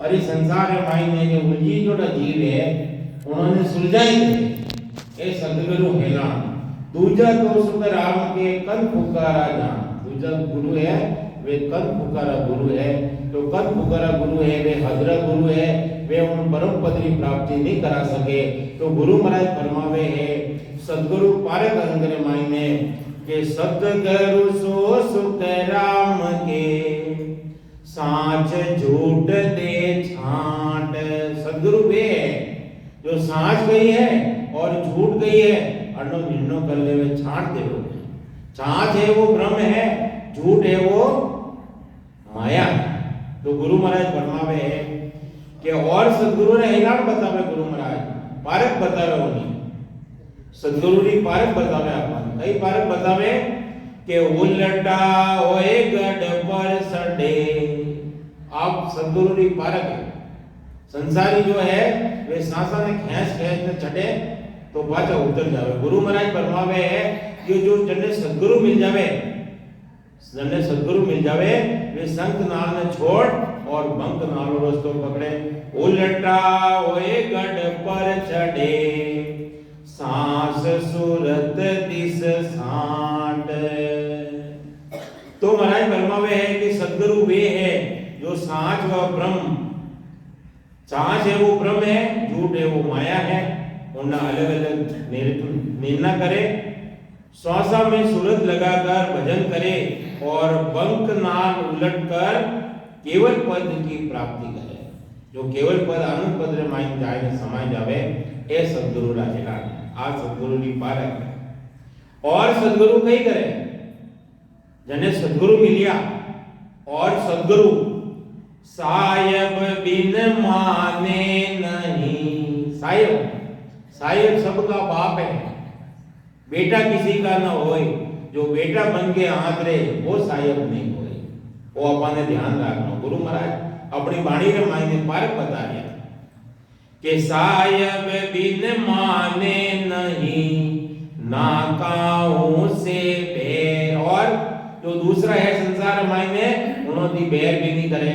और इस संसार मायने जो उलझी जोड़ा जीव है उन्होंने सुलझाई ये सदगुरु हेला। दूजा तो सुख राम के कन पुकारा जान। दूजा गुरु है वे कन पुकारा गुरु है। तो कन पुकारा गुरु है वे हजरा गुरु है। वे उन परम पद की प्राप्ति नहीं करा सके। तो गुरु महाराज फरमावे है सदगुरु पारक अंगरे मायने के सदगुरु सो सुख राम के साच झूठ दे छांट। सदगुरु वे है जो साच गई है और झूठ गई है अनो निर्णय कर ले वे छांट दे। छांच है वो ब्रह्म है, झूठ है वो माया। तो गुरु महाराज फरमावे है कि और सदगुरु ने ऐलान बतावे गुरु महाराज पारक बतावे उन्हीं सदगुरु री पारक बतावे आपन कई पारक बतावे के उलटा होए गड पर सडे। आप सदगुरु री पारक है। संसारी जो है वे सांसा ने खींच ने चढ़े तो बाचा उतर जावे। गुरु महाराज फरमावे है कि जो जने सदगुरु मिल जावे जने सदगुरु मिल जावे वे संत नाल ने छोड़ और बंक नाल रस्तो पकड़े। उलटा होए गड पर चढ़े सांस सूरत दिस सांट। तो महाराज फरमावे है कि सदगुरु वे है जो सांच व ब्रह्म। सांच है वो ब्रह्म है, झूठ है वो माया है। उन्हें अलग अलग निर्णय करे, श्वासा में सूरत लगाकर भजन करे और बंक नाल उलटकर केवल पद की प्राप्ति करे। जो केवल पद आनंद पद रे माइन जाए ने समाय जावे ए सदगुरु रा ऐलान। आ सदगुरु री पारक है। और सदगुरु कई करे जने सदगुरु मिलिया और सदगुरु सायब बिन माने नहीं। सायब सायब सबका बाप है, बेटा किसी का न होए। जो बेटा बन के हाथ रे वो सायब नहीं होए। वो अपने ध्यान रखना। गुरु महाराज अपनी वाणी रे मायने पारक बता रहे कि सायब बिन माने नहीं ना काहू से बैर। और जो दूसरा है संसार मायने उन्होंने बैर भी नहीं करे।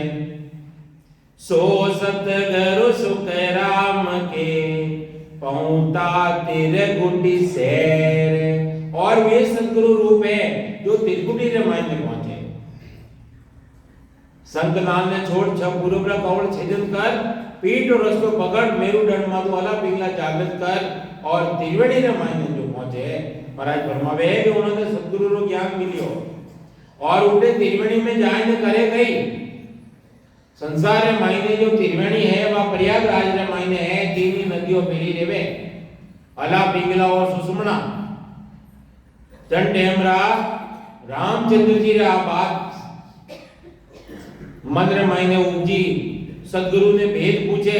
सो सतगुरु सुख राम के पहुंता तेरे गुटी सैर। और वे सतगुरु रूप है जो त्रिकुटी रे मायने पहुंचे। संत नाम ने छोड़ छ पूर्व रा कवड़ छेदन कर पीठ और रस्तो पकड़ मेरुदंड माधु वाला पिघला जागृत कर और त्रिवेणी रे मायने जो पहुंचे। महाराज फरमावे कि उन्होंने सतगुरु रो ज्ञान मिलियो और उठे त्रिवेणी में जाए न करे गई। संसार रे मायने जो त्रिवेणी है वह प्रयागराज रे मायने है। तीन ही नदियों मिली रेवे अला पिंगला और सुषुम्ना। जन टेमरा रामचंद्र जी रे बात मन रे मायने उपजी। सदगुरु ने भेद पूछे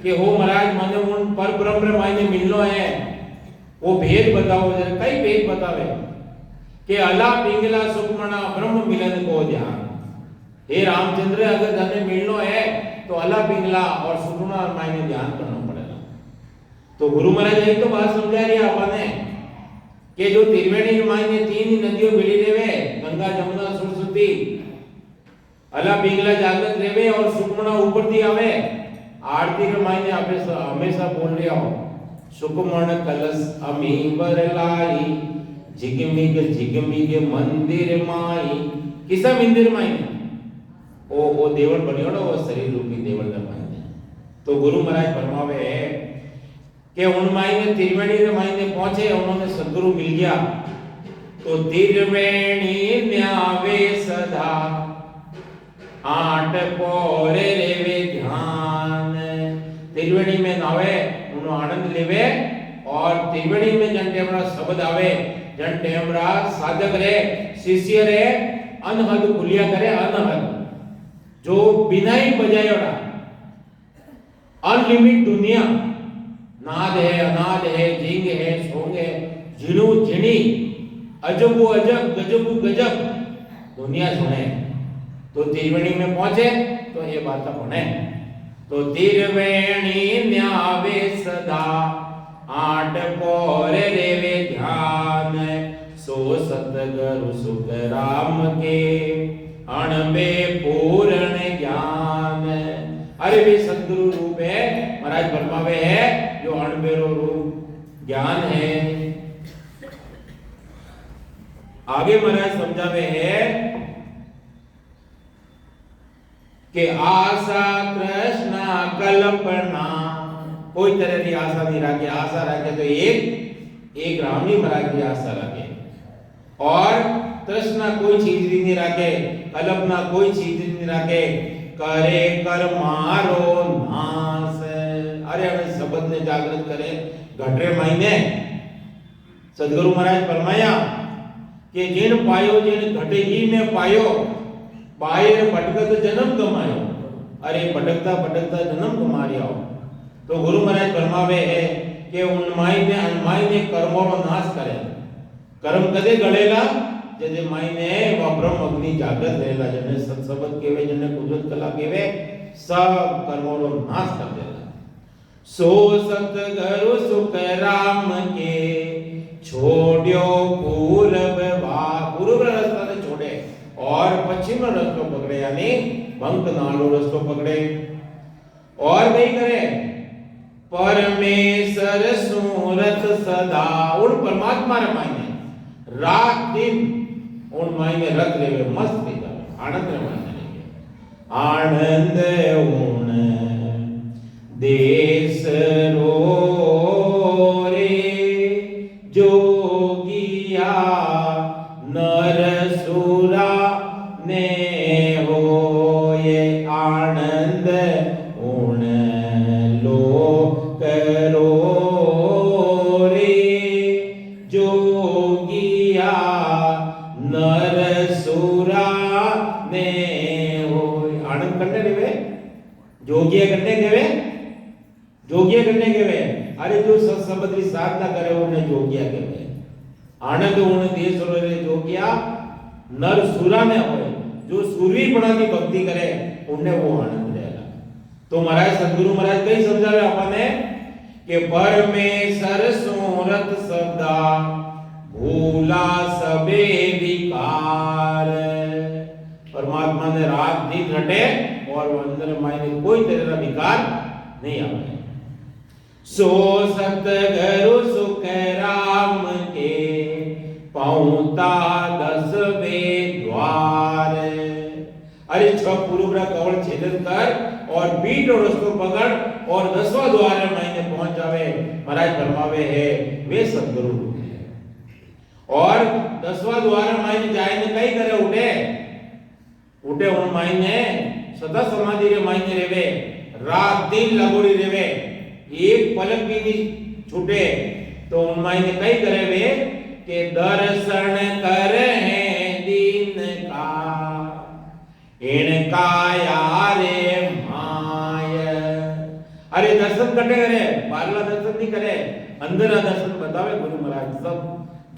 कि हो महाराज मने उन पर ब्रह्म रे मायने मिलनो है वो भेद बताओ। जरा कई भेद बतावे कि अला पिंगला सुषुम्ना ब्रह्म मिलन को ध्यान। हे रामचंद्र अगर धने मिलनो है तो अला पिंगला और सुषुम्ना मायने ध्यान करना पड़ेगा। तो गुरु महाराज एक तो बात समझा रही है आपने कि जो त्रिवेणी मायने तीन ही नदियों मिली रेवे गंगा जमुना सरस्वती अला पिंगला जागृत रेवे और सुषुम्ना ऊपर दी आवे। आरती के मायने आपे हमेशा बोल रहे हो सुकुमण कलश अमी बरलाई झिगमिग झिगमिग मंदिर माई। किसा मंदिर मायने ओ देवल बनियो ना वो शरीर रूपी देवल रे मायने। तो गुरु महाराज फरमावे है कि उन मायने त्रिवेणी रे मायने पहुंचे उन्होंने सदगुरु मिल गया। तो त्रिवेणी न्यावे सदा आठ पोरे रेवे ध्यान। त्रिवेणी में नावे उन्होंने आनंद लेवे और त्रिवेणी में जन टेमरा शब्द आवे। जन टेमरा साधक रे शिष्य रे अनहद खुलिया करे। अनहद जो बिना ही बजायोड़ा अनलिमिट दुनिया नाद है अनाद है जिंग है सोंग है झिणु झिणी अजबु अजब गजबु गजब दुनिया सुने। तो त्रिवेणी में पहुंचे तो ये बात बने। तो त्रिवेणी न्यावे सदा आठ पोरे रेवे ध्यान। सो सतगुरु सुख राम के अणबे पूर्ण ज्ञान। अरे वे सदगुरु रूप है महाराज फरमावे है जो अणबेरो रूप ज्ञान है। आगे महाराज समझावे है कि आशा कृष्णा कल्पना कोई तरह की आशा नहीं रखे, आशा रखे तो एक राम ही महाराज की आशा रखे और तृष्णा कोई चीज भी नहीं रखे, कल्पना कोई चीज नहीं रखे, करे कर मारो नाश। अरे हमें शब्द ने जागृत करे घटरे महीने सदगुरु महाराज फरमाया कि जिन पायो जिन घटे ही में पायो बाहर भटकत जन्म गमायो। अरे भटकता भटकता जन्म गमा रहा हो तो गुरु महाराज फरमावे है कि उन्माई ने अनमाई ने कर्मों रो नाश करे। कर्म कदे गळेला जदे माई ने व ब्रह्म अग्नि जागृत रहेला, जने सत्सबद केवे जने कुदरत कला केवे सब कर्मों रो नाश कर देला। सो सतगुरु सुख राम के छोड़ियो पूर्व रास्ता ने छोड़े और पश्चिम रास्ता पकड़े, यानी भंग नालो रास्ता पकड़े और नहीं करे परमेश्वर सूरत सदा उन परमात्मा रे मायने रात दिन उन मायने रख लेवे मस्त हो जावे आनंद रे मायने लेवे आनंद उन देश रो रे जोगिया नर सुरा ने होए आनंद उन लो करो रे जोगिया नर सुरा ने होए। आनंद करने देवे जोगिया करने देवे जोगिया करने केवे। अरे जो सत्संग की साधना करे उन्हें जोगिया केवे। आनंद उन देश रे जोगिया नर सुरा ने होए, जो सूरवीपणा की भक्ति करे उन्हें वो आनंद रहेगा। तो महाराज सदगुरु महाराज कई समझावे आपने कि परमेश्वर सूरत सदा भूला सबे विकार। परमात्मा ने रात दिन रटे और अंदर मायने कोई तरह का विकार नहीं आवे। सो सतगुरु सुख राम के पहुंता 10वें द्वार। अरे छ पूर्व कवल छेदन कर और बीट और उसको पकड़ और 10वां द्वार में मायने पहुंच जावे। महाराज फरमावे है वे सदगुरु और 10वां द्वार में मायने जाए ने कई करे उठे उन मायने सदा समाधि रे मायने रेवे, रात दिन लगोड़ी रेवे, एक पलक भी नहीं छूटे। तो उन मायने कई करे वे के दर्शन कर हैं दिन का इनका यारे माय। अरे दर्शन कटे करे बाहरला दर्शन नहीं करे, अंदर दर्शन बतावे गुरु महाराज। सब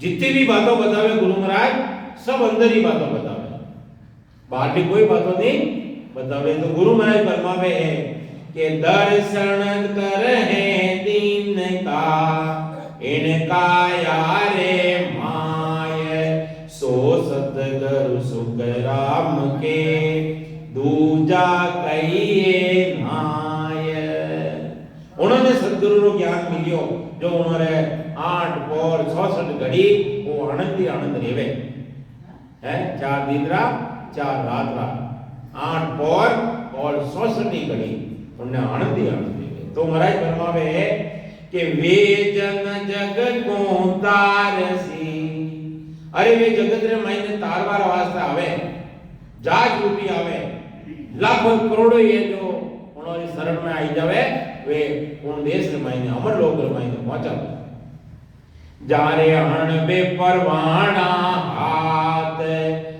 जितनी भी बातों बतावे गुरु महाराज सब अंदर ही बातों बतावे, बाहर की कोई बातों नहीं बतावे। तो गुरु महाराज फरमावे है कि दर्शन कर हैं दिन का इनका यारे माय। सो सतगुरु सुख राम के दूजा कहिए नाय। उन्होंने सदगुरु को ज्ञान मिलियो जो उन्होंने 8 पौर 66 घड़ी वो आनंद ही आनंद रेवे है। 4 दिन रा 4 रात रा 8 पौर और 66 घड़ी उन्हें आनंद ही आनंद रेवे। तो महाराज फरमावे है कि वे जन जग को तारसी। अरे वे जगत रे मायने तारवार वास्ते आवे, जाग रूपी आवे, लाखों करोड़ों ये जो उन्होंने शरण में आई जावे वे उन देश रे मायने अमर लोक रे मायने पहुंचा। जारे हण बे परवाना हाथ।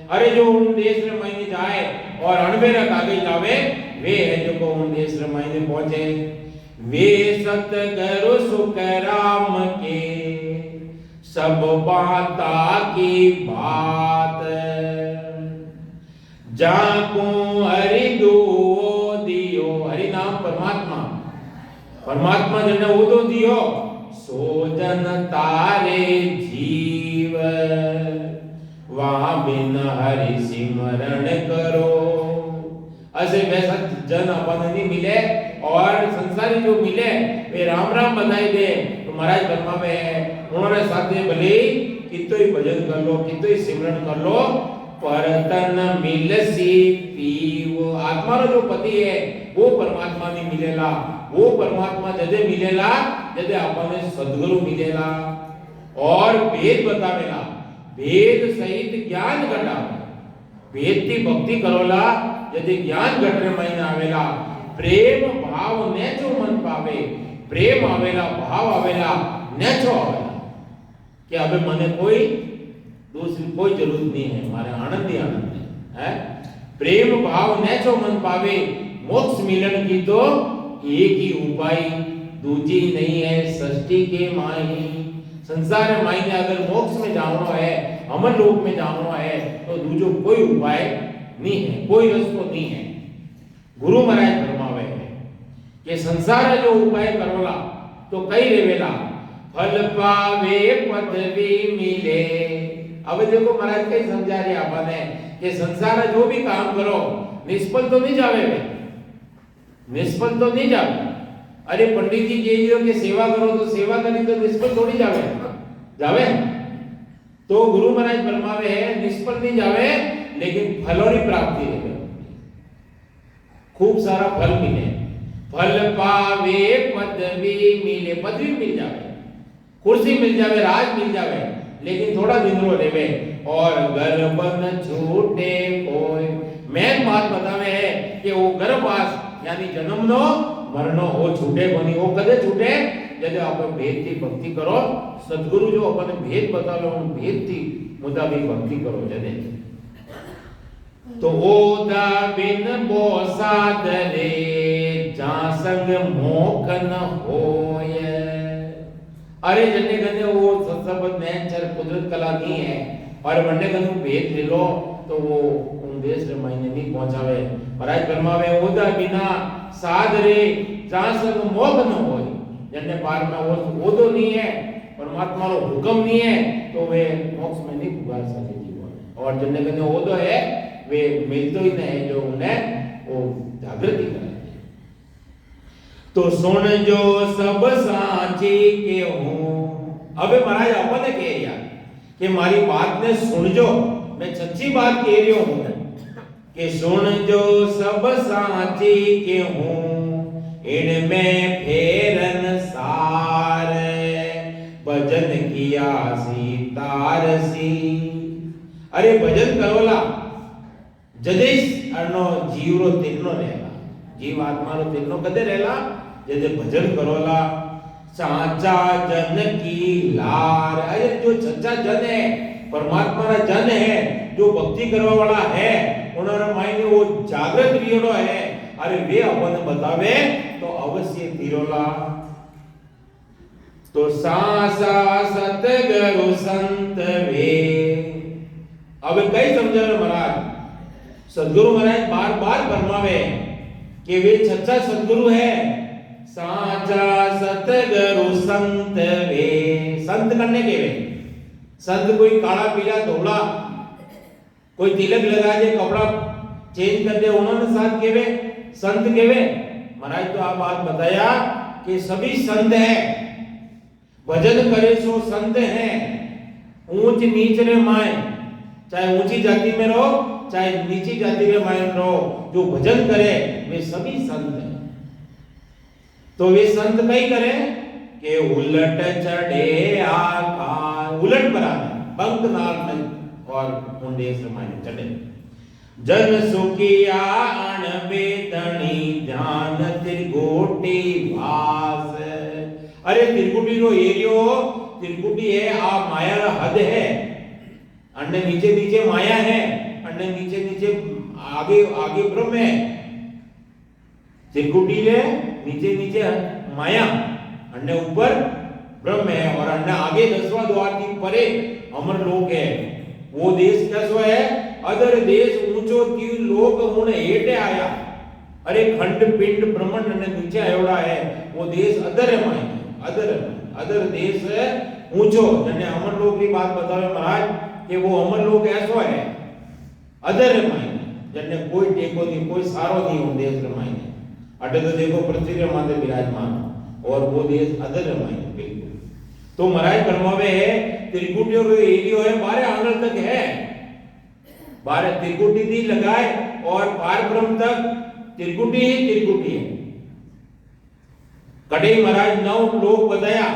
अरे जो उन देश रे मायने जाए और अणबेरा कागज लावे वे है जो को उन देश रे मायने पहुंचे। वे सतगुरु सुख राम के सब बाता की बात। जाको हरि दो दियो, हरि नाम परमात्मा, परमात्मा जने उदो दियो सो जन तारे जीव। वहां बिन हरि सिमरण करो। ऐसे वैसा जन अपन नहीं मिले और संसारी जो मिले वे राम राम बधाई दे तो महाराज ब्रह्मा में उन्होंने साथे भले कितो ही भजन कर लो कितो ही सिमरन कर लो पर तन मिलसी पीव आत्मा रो जो पति है वो परमात्मा ने मिलेला वो परमात्मा जदे मिलेला जदे आपने सद्गुरु मिलेला और वेद बतावेला वेद सहित ज्ञान घटावे वेद की भक्ति करोला यदि ज्ञान घटरे महीना आवेला प्रेम भाव ने जो मन पावे प्रेम आवेला भाव आवेला ने जो आवेला कि अबे मने कोई दूसरी कोई जरूरत नहीं है हमारे आनंद ही आनंद है प्रेम भाव ने जो मन पावे मोक्ष मिलन की तो एक ही उपाय दूजी नहीं है सृष्टि के माही संसार में मायने अगर मोक्ष में जाना है अमर लोक में जाना है तो दूजो कोई उपाय नहीं है कोई रस्तो नहीं है गुरु महाराज फरमावे है कि संसार जो उपाय करोला तो कई रेवेला फल पावे पदवी मिले अब देखो महाराज कई समझा रहे आपने कि संसार जो भी काम करो निष्फल तो नहीं जावे निष्फल तो नहीं जावे अरे पंडित जी कहियो कि सेवा करो तो सेवा करी तो निष्फल थोड़ी जावे जावे तो गुरु महाराज फरमावे है निष्फल नहीं जावे लेकिन फलों की प्राप्ति है खूब सारा फल मिले फल पावे पदवी मिले पदवी मिल जावे कुर्सी मिल जावे राज मिल जावे लेकिन थोड़ा दिन रो देवे और गर्भन छूटे कोई मेन बात बतावे है कि वो गर्भवास यानी जन्म नो मरणो हो छूटे कोनी वो कदे छूटे जदे आप भेद की भक्ति करो सद्गुरु जो अपने भेद बतावे उन भेद की मुताबिक भक्ति करो जदे तो ओदा बिन बोसाद रे जा संग मोख न होय अरे जने गने वो सत्संग नेचर कुदरत कला नहीं है और वन्ने गनु भेद ले लो तो वो उन देश रे मायने नहीं पहुंचावे महाराज फरमावे ओदा बिना साध रे जा संग मोख न होय जने पार में वो तो नहीं है परमात्मा रो हुक्म नहीं है तो वे मोक्ष में नहीं पुकार सके जीवन और जने गने ओदो है वे मिलतो ही नहीं जो उन्हें वो जागृति करे तो सुन जो सब साची के हूं अबे महाराज अपने कह यार कि मारी बात ने सुन जो मैं सच्ची बात कह रही हूं कि सुन जो सब साची के हूं इनमें फेरन सार भजन किया सीतार सी अरे भजन करोला जदेश अनो जीवरो तिन्नो रहेला जीव आत्मा रो तिन्नो कदे रहेला जदे भजन करोला साचा जन की लार अरे जो सच्चा जन है परमात्मा रा जन है जो भक्ति करवा वाला है उन्होंने मायने वो जागृत रियोड़ो है अरे वे अपन बतावे तो अवश्य तीरोला तो सासा सतगुरु संत वे अब कई समझा महाराज सद्गुरु महाराज बार बार फरमावे कि वे सच्चा सद्गुरु है साचा सतगुरु संत वे संत करने के वे संत कोई काला पीला धोला कोई तिलक लगा दे कपड़ा चेंज कर दे उन्होंने साथ केवे संत केवे महाराज तो आप बात बताया कि सभी संत है भजन करे सो संत है ऊंच नीच रे माए चाहे ऊंची जाति में रहो चाहे नीची जाति में माए रहो जो भजन करे वे सभी संत हैं तो वे संत कई करे कि उलट चढ़े आकाश उलट बराबर बंक नाल में और मुंडे समाने चढ़े जन सुखिया अणवेदनी ध्यान त्रिगुटी भास अरे त्रिगुटी रो एरियो त्रिगुटी है आ माया रा हद है अन्य नीचे नीचे माया है अन्य नीचे नीचे आगे आगे ब्रह्म है त्रिगुटी ले नीचे नीचे माया अन्य ऊपर ब्रह्म है और अन्य आगे 10वां द्वार की परे अमर लोक है वो देश कैसो है अदर देश ऊंचो की लोक मुने हेटे आया अरे खंड पिंड ब्रह्मांड ने नीचे आयोड़ा है वो देश अदर है माई अदर देश है ऊंचो जने अमर लोक की बात बतावे महाराज कि वो अमर लोक ऐसो है अदर है माई जन्ने कोई टेको नहीं, कोई सारो नहीं हो देश रमाई ने। अटे तो देखो पृथ्वी रे माथे विराजमान और वो देश अदर रमाई ने बिल्कुल। तो महाराज फरमावे है त्रिकुटियों रो एरियो है 12 आंगल तक है, 12 त्रिकुटी दी लगाए और पार ब्रह्म तक त्रिकुटी ही त्रिकुटी है। कटे महाराज 9 लोक बताया,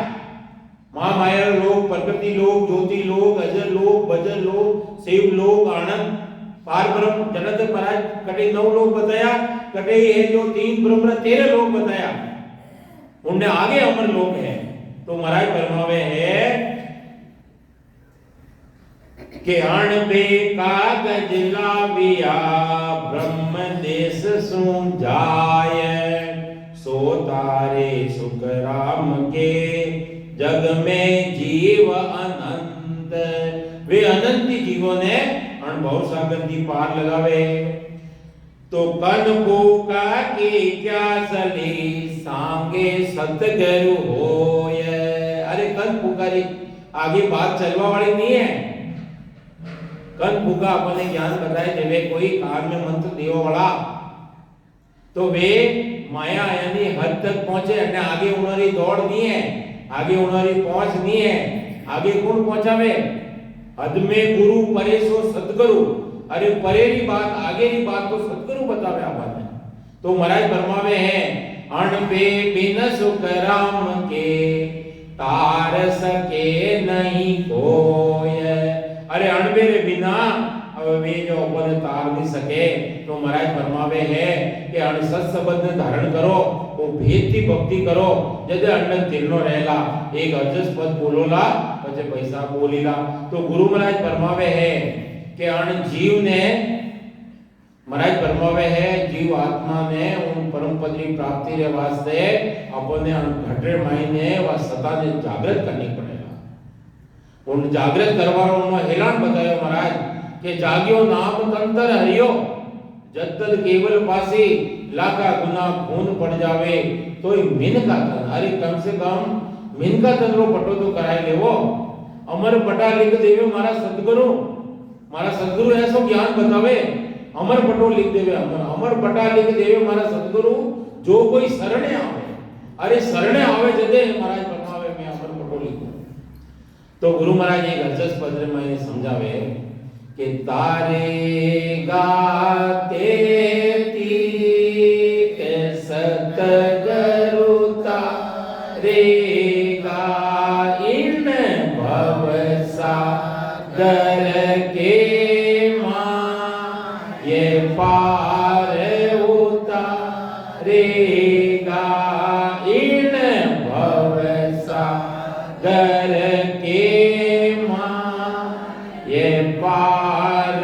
महामाया लोक, प्रकृति लोक, ज्योति लोक, अजर लोक, बजर लोक, शिव लोक, आनंद, पार ब्रह्म, जगत महाराज कटे 9 लोक बताया। कटे ये जो 3 ब्रह्म 13 लोक बताया, उनने आगे अमर लोक है। तो महाराज फरमावे है कि अणबे कागज लाविया ब्रह्म देश सुन जाय, सो तारे सुख राम के जग में जीव अनंत। वे अनंत जीवों ने अनुभव सागर की पार लगावे। तो कन फूका की क्या सली सांगे सतगुरु होय। अरे कन फूकारी आगे बात चलवा वाली नहीं है। कन फूका अपने ज्ञान बताए देवे कोई कान में मंत्र देव वाला, तो वे माया यानी हद तक पहुंचे અને आगे उनरी दौड़ नहीं है, आगे उनरी पहुंच नहीं है। आगे कौन पहुंचावे? हद में गुरु परेशो सतगुरु। अरे परेरी बात आगेरी बात तो सतगुरु बतावे आपने। तो महाराज फरमावे हैं अणबे बिन सुख राम के तार सके नहीं कोय। अरे अणबे रे बिना अब वे जो अपन तार नहीं सके। तो महाराज फरमावे है कि अण सत शब्द ने धारण करो, वो भेद की भक्ति करो। जदे अन्न तिरनो रहेला एक अर्जस पद बोलोला पछे पैसा बोलीला। तो गुरु महाराज फरमावे है कि अण जीव ने महाराज फरमावे है जीव आत्मा ने उन परम पद की प्राप्ति रे वास्ते अपने घटे मायने व सता ने जागृत करनी पड़ेगा। उन जागृत करवारो उन हेलान बतायो महाराज के जाग्यो नाम तंतर हरियो, जब तक केवल पासी लाखा गुना खून पड़ जावे तो मिन का तन। अरे कम से कम मिन का तन रो पटो तो कराए लेवो। अमर पटा लिख देवे मारा सतगुरु, मारा सतगुरु ऐसो ज्ञान बतावे। अमर पटो लिख देवे, अमर पटा लिख देवे मारा सतगुरु जो कोई शरणे आवे। अरे शरणे आवे जदे महाराज फरमावे मैं अमर पटो लिखूं। तो गुरु महाराज एक अरजस पद में समझावे कि तारे गाते तीक सतगुरु तारे गा इन भव सागर के माँ ये पार उतारेगा इन भव सागर के माँ ये पार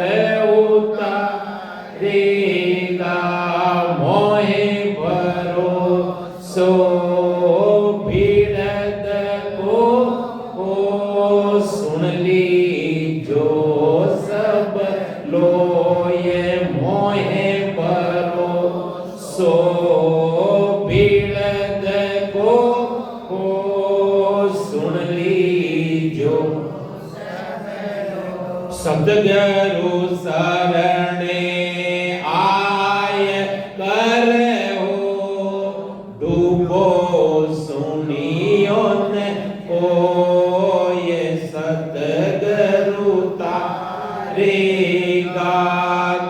उतारेगा। मोहे भरोसो भीड़त को सुन ली जो सब लोये। मोहे भरोसो भीड़त को सुन ली जो सतगुरु शरणे आय कर हो डूबो सुनियो न कोय। सतगुरु तारेगा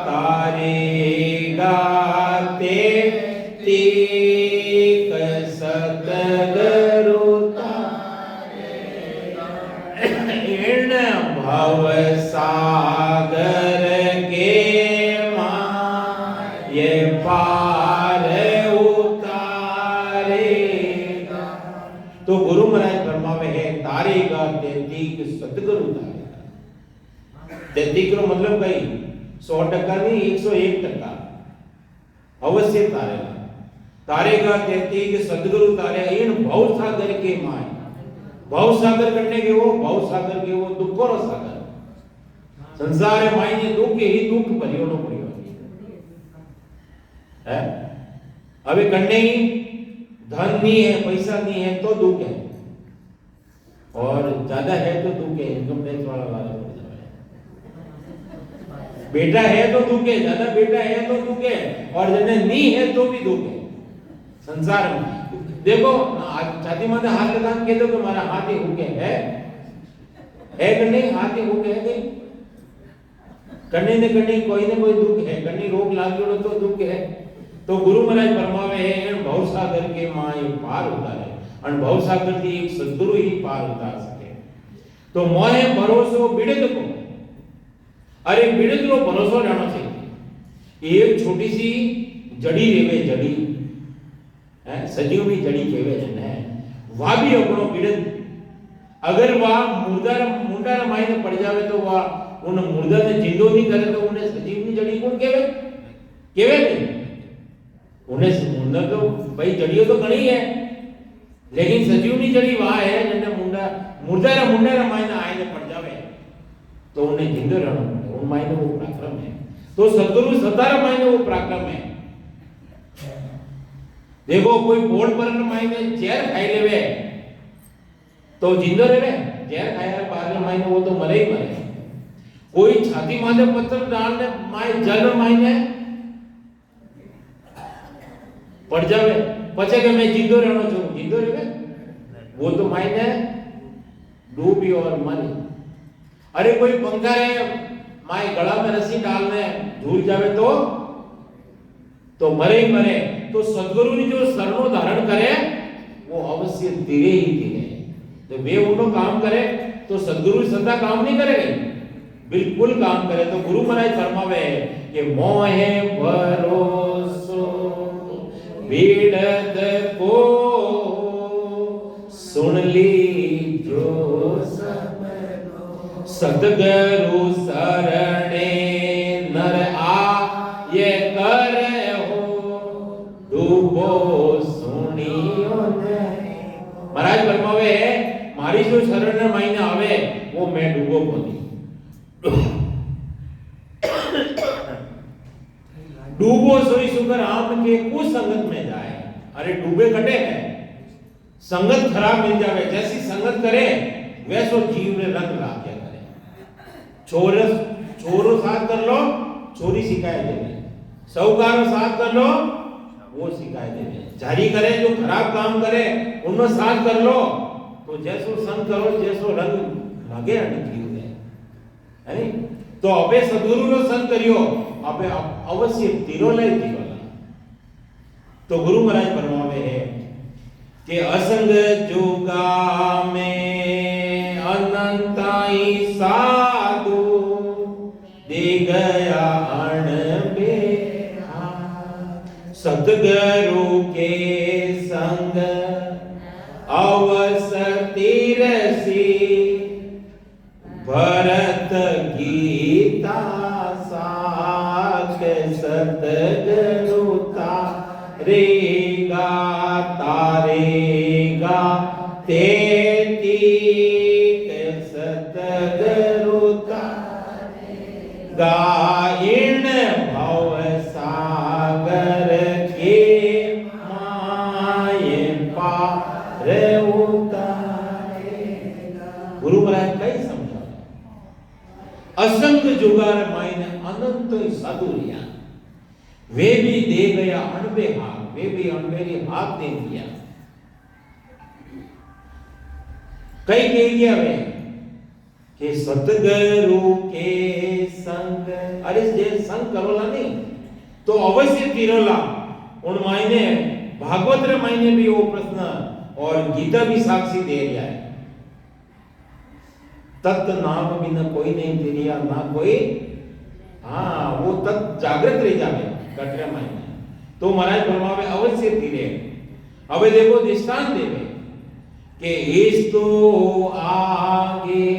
तारेगा ते तीक सतगुरु तारेगा इन भव सागर के माँ ये पार उतारेगा। तो गुरु महाराज फरमावे है तारेगा तेतीक सतगुरु तारेगा। तेतीक रो मतलब कई 100% नहीं 101% अवश्य तारेगा। तारेगा तेतीक सतगुरु तारे इन भव सागर के माँ। भव सागर करने के वो भव सागर के वो दुखों रो सागर संसार मायने दुख ही दुख भरियो नो पड़ियो है। अबे करने ही धन नहीं है, पैसा नहीं है तो दुख है, और ज्यादा है तो दुख है। इनकम टैक्स वाला लाल पड़ जाए बेटा है तो दुख है, ज्यादा बेटा है तो दुख है, और जने नहीं है तो भी दुख है संसार में। देखो छाती माथे हाथ लगा के कह दो कि हमारा हाथ ही हुके है कि नहीं, हाथ ही हुके है कि करने ने करने कोई ने कोई दुख है, करने रोग लाग्यो तो दुख है। तो गुरु महाराज फरमावे है भवसागर के माय पार उतारे, और भवसागर थी एक सद्गुरु ही पार उतार सके। तो मोहे भरोसो बिड़द को, अरे बिड़द रो भरोसो रहना चाहिए। एक छोटी सी जड़ी रेवे, जड़ी है सजीवनी जड़ी केवे ने वा भी अपनो बिड़द, अगर वा मुंडा मायने पड़ जावे तो वा उन मुर्दा ने जिंदो नहीं करे तो उन्हें सजीवनी जड़ी कौन केवे केवे नहीं। उन्हें मुंडा तो भाई जड़ियों तो घणी है, लेकिन सजीवनी जड़ी वहां है जने मुंडा मायने आयने पड़ जावे तो उन्हें जिंदो रहना पड़े, उन मायने वो पराक्रम है। तो सद्गुरु सतारा मायने वो पराक्रम है। देखो कोई बोर्ड पर मायने जहर खाई लेवे तो जिंदो रहे, जहर खाया बाद मायने वो तो मरे ही मरे। कोई छाती माथे पत्थर डालने माय जल मायने पड़ जावे पचे के मैं जिंदो रहना चाहूं, जिंदो रहे वो तो मायने डूबी और मरी। अरे कोई पंखा है माय गला में रस्सी डालने झूल जावे तो मरे ही मरे। तो सद्गुरु ने जो शरणो धारण करे वो अवश्य धीरे ही धीरे, तो वे उनको काम करे तो सद्गुरु सदा काम नहीं करेगा, बिल्कुल काम करे। तो गुरु महाराज फरमावे कि मोहे भरोसो बिड़द को सुन ली जो सद्गुरु शरणे नर आ ये कर हो डूबो सुनियो महाराज फरमावे मारी जो शरण मायने आवे वो मैं डूबो कोनी। डूबो सोई सुकर आम के कुसंगत में जाए। अरे डूबे कटे है, संगत खराब मिल जावे, जैसी संगत करे वैसो जीव ने रंग लागे करे। छोरो साथ कर लो छोरी सिखाए देवे, साहूकारो साथ कर लो वो सिखाए देवे, जारी करे जो खराब काम करे उनमें साथ कर लो तो जैसो संग करो जैसो रंग लागे जीव ने, है नहीं। तो अबे सद्गुरु नो संग करियो, अबे अवश्य तीरो ले तीरो ला। तो गुरु महाराज फरमावे है कि असंग जुगा में अनंताई साधु दे गया अणबे सद्गुरु के संग अवसती रसी भरत गीता साख सद्गुरु तारेगा तारेगा तेती सद्गुरु तारेगा इन भव सागर के माये पार उतारेगा। गुरु महाराज कई समझा असंख्य जुगार मायने अनंत साधुरिया वे भी दे गया अणबे हाथ, वे भी अणबेरी हाथ दे दिया। कई कह दिया वे कि सतगुरु के संग, अरे जे संग करोला नहीं तो अवश्य तीरोला। उन मायने भागवत रे मायने भी वो प्रश्न और गीता भी साक्षी दे रहा है, तत् नाम बिना कोई नहीं तेरिया ना कोई, हाँ वो तत् जागृत रह जावे कटरे मायने। तो महाराज फरमावे अवश्य तीरे। अबे देखो दृष्टांत देवे कि इस तो आगे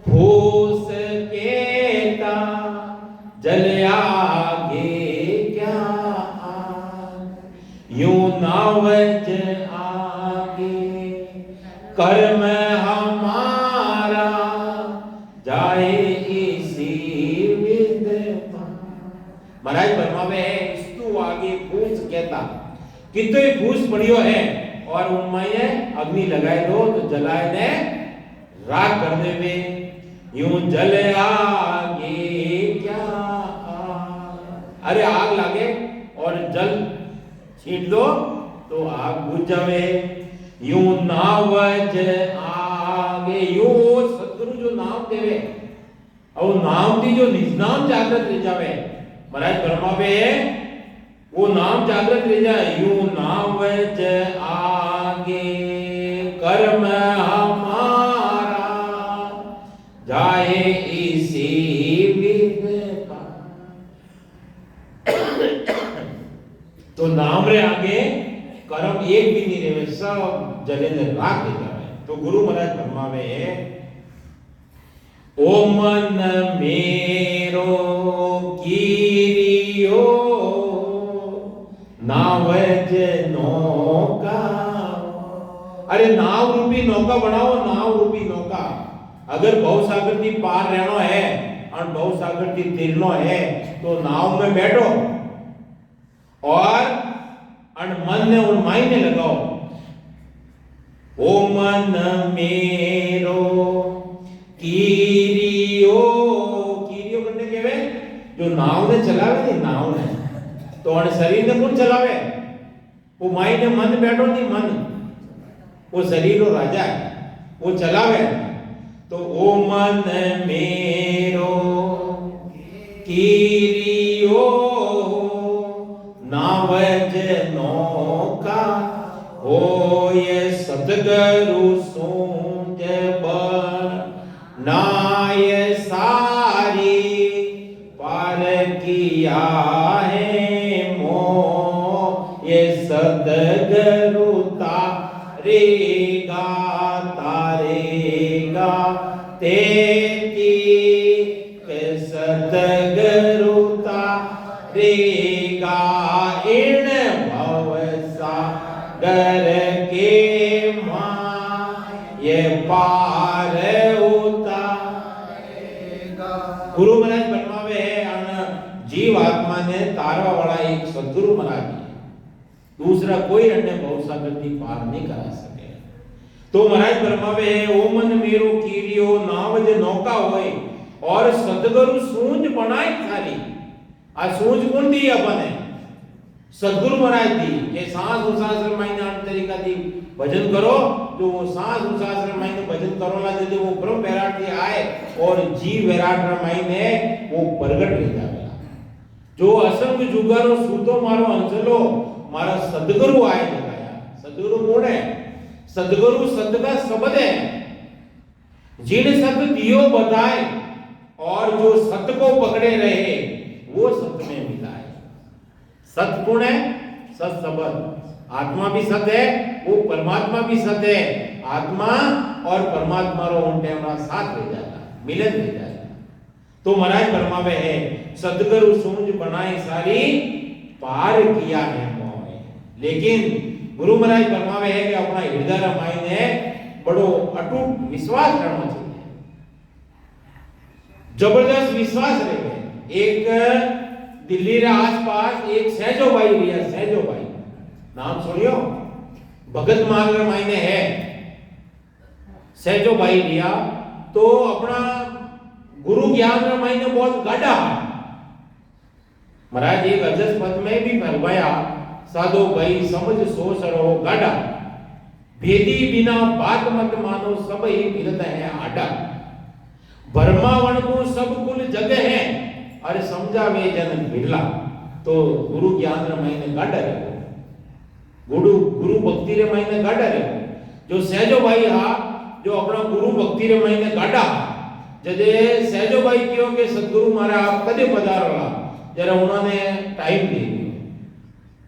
फूस केता जल आगे क्या यूं नावज आगे कर्म हमारा जाए इसी विद। महाराज फरमावे इस्तु आगे फूस कहता कितने फूस पड़ियो है और उनमें अग्नि लगाए दो तो जलाए ने राख कर देवे। यूं जल आगे अरे आग लागे और जल छीट दो तो आग बुझ जावे। यूं नावज आगे यूं सदगुरु जो नाम देवे और नाम दी जो निजनाम जागृत रह जावे महाराज फरमावे वो नाम जागृत रह जाए। यूं नावज आगे कर्म हमारा जाए इसी विध का। तो नाम रे आगे कर्म एक भी नहीं रहे, सब जलेंद्र राख दे जावे। तो गुरु महाराज फरमावे ओ मन मेरो कीरियो नावज नौका। अरे नाव रूपी नौका बनाओ, नाव रूपी नौका। अगर भव सागर की पार रहना है और भव सागर की तिरनो है तो नाव में बैठो और मन ने उन मायने लगाओ। ओ मन मेरो कीरियो, कीरियो करने के वे जो नाव ने चलावे नहीं, नाव ने तो अन शरीर ने कौन चलावे? वो मायने मन बैठो नहीं, मन वो शरीर रो राजा है, वो चलावे। तो ओ मन मेरो कीरियो नावज नौका हो ये सतगुरु सूंझ नाय सारी पार किया है मो ये सतगुरु तारेगा तारेगा तेती के सतगुरु तारेगा इन भव सागर के मां ये पार उतारेगा। गुरु महाराज फरमावे है जीव आत्मा ने तारवा वाला एक सदगुरु महाराज है, दूसरा कोई अन्य भव सागर की पार नहीं करा सके। तो महाराज फरमावे ओ मन मेरो कीरियो नावज नौका होए और सदगुरु सूंझ बनाई थारी। आ सूंझ कौन दी अपन है? सदगुरु महाराज दी के सांस उसास महीने आठ तरीका दी भजन करो। जो वो सांस उसास महीने भजन करो ला दे वो ब्रह्म वैराट के आए और जीव वैराट महीने वो प्रगट हो जाएगा। जो असंग जुगारो सूतो मारो अंचलो मारा सदगुरु आए लगाया। सदगुरु कौन है? सदगुरु सत का शब्द है। जिन सत दियो बताए और जो सत को पकड़े रहे वो सत में मिला है। सत कौन है? सत शब्द। आत्मा भी सत है, वो परमात्मा भी सत है। आत्मा और परमात्मा रो उन टाइम साथ रह जाएगा, मिलन रह जाएगा। तो महाराज फरमावे है सदगुरु सूंझ बनाए सारी पार किया है मोह। लेकिन गुरु महाराज फरमावे है कि अपना हृदय रामायण है बड़ो अटूट विश्वास रहना चाहिए, जबरदस्त विश्वास रहे। एक दिल्ली रे आसपास एक सहजो भाई भैया, सहजो भाई नाम सुनियो, भगत मार्ग मायने है सहजो भाई लिया। तो अपना गुरु ज्ञान मायने बहुत गाढ़ा। महाराज एक अजस पद में भी फरमाया साधो भाई समझ सोच रहो गाढ़ा, भेदी बिना बात मत मानो सब ही मिलता है आडा। भरमावण को सब कुल जगह है अरे समझा वे जन बिरला। तो गुरु ज्ञान रे महीने गाढ़ा रहो, गुरु भक्ति रे महीने गाढ़ा रहो। जो सहजो भाई हा जो अपना गुरु भक्ति रे महीने गाढ़ा जदे सहजो भाई क्यों के सदगुरु मारा आप कदे पधारोला जरा उन्होंने टाइम दे दियो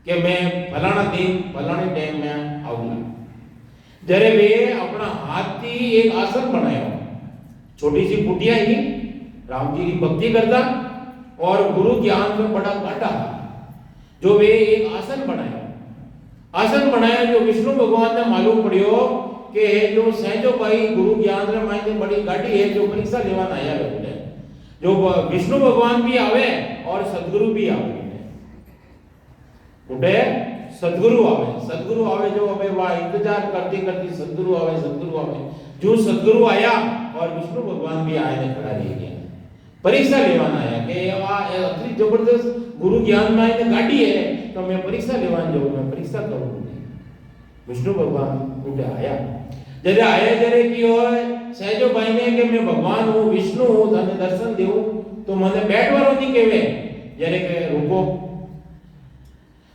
कि मैं फलाना दिन फलाने टाइम में आऊंगा। जरे वे अपना हाथ की एक आसन बनाया, छोटी सी कुटिया ही राम जी की भक्ति करता और गुरु ज्ञान में बड़ा गाढ़ा। जो वे एक आसन बनाया जो विष्णु भगवान ने मालूम पड़ियो कि जो सहजो भाई गुरु ज्ञान रे मायने बड़ी गाड़ी है जो परीक्षा लेवाना आया है। जो विष्णु भगवान भी आवे और सदगुरु भी आवे, उठे सदगुरु आवे जो अबे वाह इंतजार करती करती सदगुरु आवे। जो सदगुरु आया और विष्णु भगवान भी आए ने खड़ा रह गया, परीक्षा लेवाना आया कि आ इतनी जबरदस्त गुरु ज्ञान में आईने गाड़ी है तो मैं परीक्षा लेवान जाऊं, मैं परीक्षा करूं। विष्णु भगवान उठे आया, जरे आया जरे की होय सहजो भाई ने कि मैं भगवान हूं, विष्णु हूं, तने दर्शन देऊं तो मने बैठवारो नहीं केवे। जरे के रुको,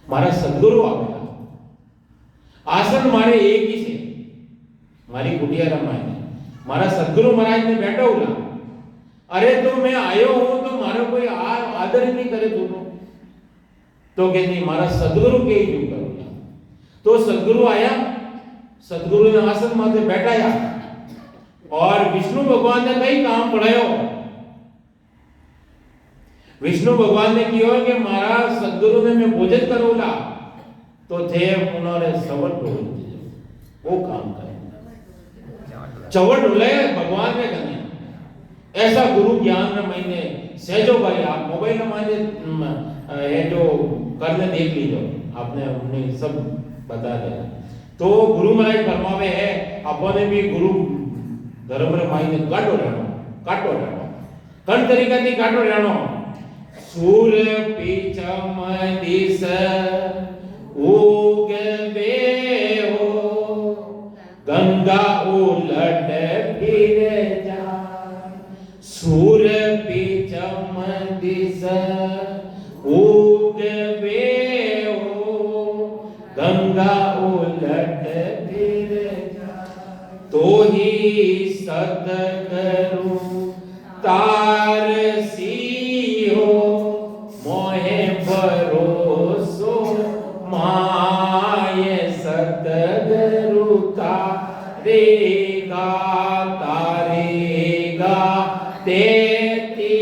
मारा सदगुरु आवेला, आसन मारे एक ही से, मारी कुटिया रमाई ने मारा सदगुरु महाराज ने बैठा हुआ। अरे तो मैं आयो हूं तो मारो कोई आदर ही नहीं करे तो कहती मारा सदगुरु के ही जो करूंगा। तो सदगुरु आया, सदगुरु ने आसन माथे बैठाया और विष्णु भगवान ने कई काम पढ़ायो। विष्णु भगवान ने कियो कि मारा सदगुरु ने मैं भोजन करूंगा तो थे उन्होंने सवट ढोल वो काम करे, चवट ढोले भगवान ने करने। ऐसा गुरु ज्ञान में मैंने सहजो भाई आप मोबाइल में ये जो करने देख लीजिए, आपने अपने सब बता दिया। तो गुरु महाराज फरमावे है अपने भी गुरु धर्म रे मायने काटो रहनो कण तरीका थी काटो रहनो। सूर पीछम दिस उगवे हो, गंगा उलट फिर जा। सूर पीछम दिस उगवे हो, गंगा उलट फिर जा। तो ही सतगुरु तार सियो, मोहे भरोसो माय। सतगुरु तारेगा तारेगा तेती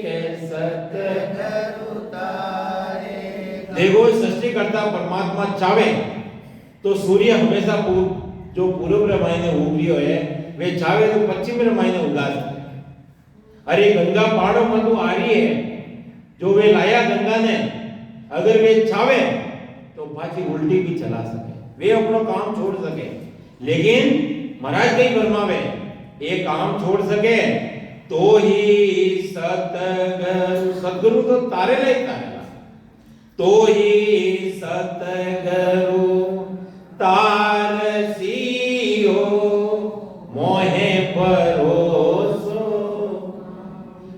के सतगुरु तारेगा। देखो सृष्टिकर्ता परमात्मा चाहे तो सूर्य हमेशा जो पूर्व रे मायने उग रियो है वे चाहे तो पश्चिम रे मायने उगा सके। अरे गंगा पहाड़ों में तो आ रही है, जो वे लाया गंगा ने, अगर वे चाहे तो पाछी उल्टी भी चला सके, वे अपना काम छोड़ सके। लेकिन महाराज कई फरमावे ये काम छोड़ सके तो ही सतगुरु तो तारे ले तारेला। तो ही सतगुरु तार सियो, मोहे भरोसो।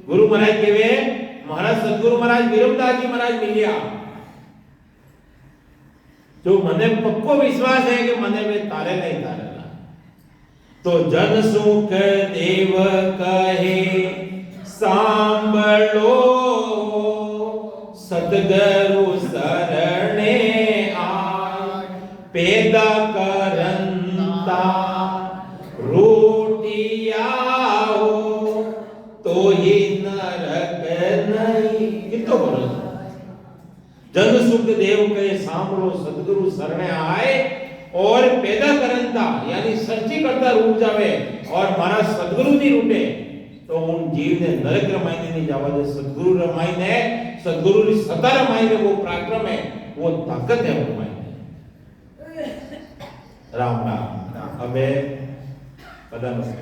गुरु महाराज के वे महाराज सदगुरु महाराज विरमदास जी महाराज मिलिया, जो मने पक्को विश्वास है कि मने में तारे नहीं तारेला। तो जन सुख देव कहे सांभळो, सतगुरु सरणे आय। पैदा करंता रोटिया हो, तो ही नरक नहीं। कितो भरोसा, जन सुख देव कहे सांभळो, सतगुरु सरणे आए और पैदा करंता यानी सृष्टि करता रूप जावे और मारा सदगुरु नहीं रूटे तो उन जीव ने नरक रमाई नहीं जावा दे। सदगुरु रमाई ने, सदगुरु की सता रमाई ने वो पराक्रम है, वो ताकत है रमाई ने। राम राम। अबे पता नहीं